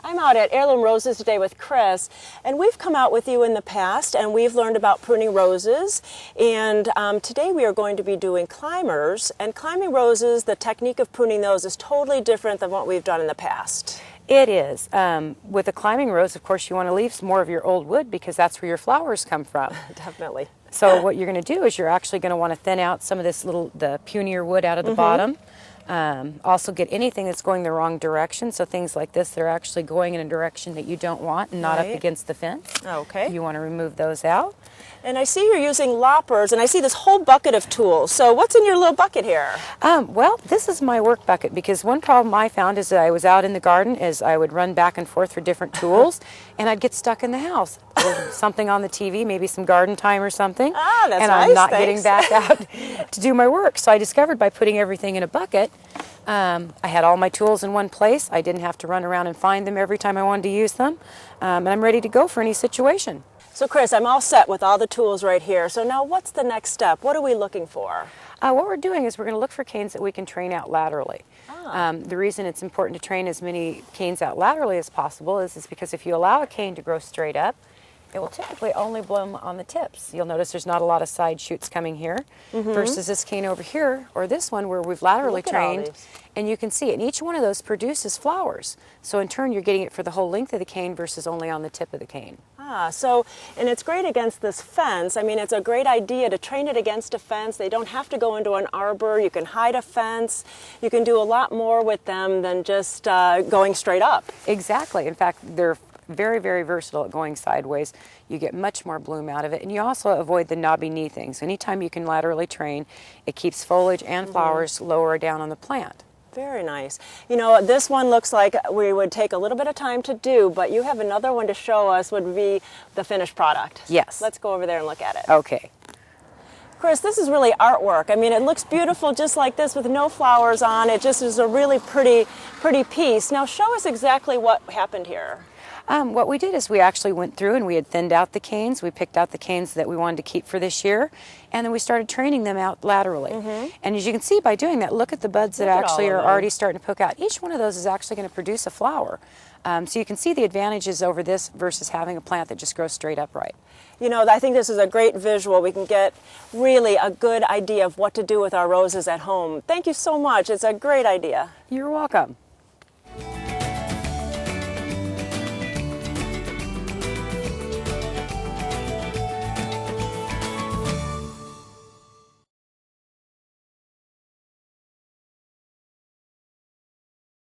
I'm out at Heirloom Roses today with Chris, and we've come out with you in the past and we've learned about pruning roses, and today we are going to be doing climbers. And climbing roses, the technique of pruning those is totally different than what we've done in the past. It is. With a climbing rose, of course, you want to leave some more of your old wood because that's where your flowers come from. Definitely. So what you're going to do is you're actually going to want to thin out some of the punier wood out of the bottom. Also get anything that's going the wrong direction. So things like this, they're actually going in a direction that you don't want and not up against the fence. Okay. You want to remove those out. And I see you're using loppers, and I see this whole bucket of tools. So what's in your little bucket here? Well, this is my work bucket because one problem I found is that I was out in the garden is I would run back and forth for different tools and I'd get stuck in the house. Something on the TV, maybe some garden time or something. That's and nice, I'm not thanks. getting back out to do my work. So I discovered by putting everything in a bucket, I had all my tools in one place. I didn't have to run around and find them every time I wanted to use them. And I'm ready to go for any situation. So Chris, I'm all set with all the tools right here. So now what's the next step? What are we looking for? What we're doing is we're going to look for canes that we can train out laterally. The reason it's important to train as many canes out laterally as possible is because if you allow a cane to grow straight up, it will typically only bloom on the tips. You'll notice there's not a lot of side shoots coming here versus this cane over here or this one where we've laterally trained, and you can see it. And each one of those produces flowers. So in turn, you're getting it for the whole length of the cane versus only on the tip of the cane. And it's great against this fence. I mean, it's a great idea to train it against a fence. They don't have to go into an arbor. You can hide a fence. You can do a lot more with them than just going straight up. Exactly. In fact, they're very, very versatile at going sideways. You get much more bloom out of it, and you also avoid the knobby knee things. Anytime you can laterally train, it keeps foliage and flowers lower down on the plant. Very nice. You know, this one looks like we would take a little bit of time to do, but you have another one to show us would be the finished product. Yes. Let's go over there and look at it. Okay. Chris, this is really artwork. I mean, it looks beautiful just like this with no flowers on. It just is a really pretty piece. Now show us exactly what happened here. What we did is we actually went through and we had thinned out the canes. We picked out the canes that we wanted to keep for this year, and then we started training them out laterally. And as you can see by doing that, look at the buds that actually are already starting to poke out. Each one of those is actually going to produce a flower. So you can see the advantages over this versus having a plant that just grows straight upright. You know, I think this is a great visual. We can get really a good idea of what to do with our roses at home. Thank you so much. It's a great idea. You're welcome.